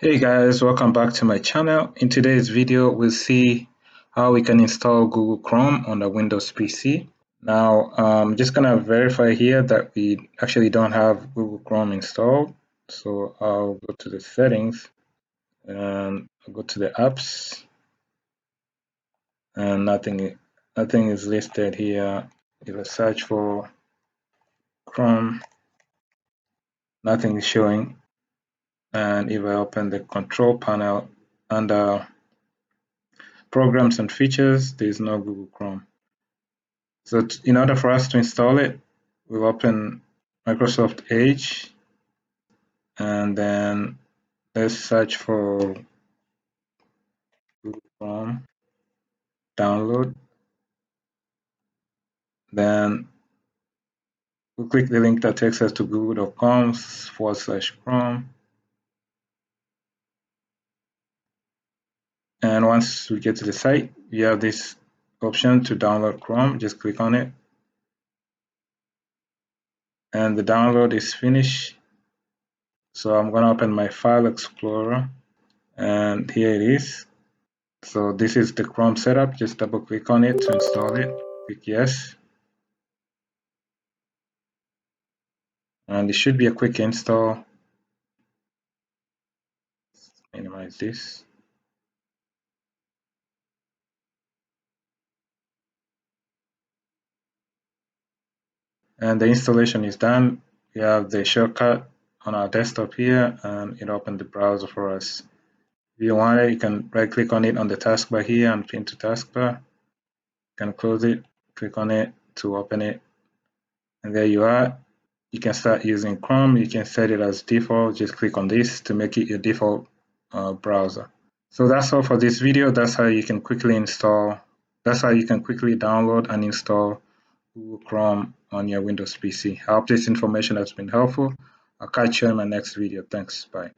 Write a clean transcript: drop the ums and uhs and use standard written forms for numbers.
Hey guys, welcome back to my channel. In today's video, we'll see how we can install Google Chrome on a Windows PC. Now, I'm just gonna verify here that we actually don't have Google Chrome installed. So I'll go to the settings and I'll go to the apps, and nothing is listed here. If I search for Chrome, nothing is showing. And if I open the control panel under programs and features, there's no Google Chrome. So in order for us to install it, we'll open Microsoft Edge, and then let's search for Google Chrome, download. Then we'll click the link that takes us to google.com/Chrome. And once we get to the site, you have this option to download Chrome. Just click on it. And the download is finished. So I'm going to open my File Explorer, and here it is. So this is the Chrome setup. Just double click on it to install it. Click yes. And it should be a quick install. Minimize this. And the installation is done. We have the shortcut on our desktop here, and it opened the browser for us. If you want it, you can right click on it on the taskbar here and pin to taskbar. You can close it, click on it to open it. And there you are. You can start using Chrome. You can set it as default. Just click on this to make it your default browser. So that's all for this video. That's how you can quickly download and install Google Chrome on your Windows PC. I hope this information has been helpful. I'll catch you in my next video. Thanks. Bye.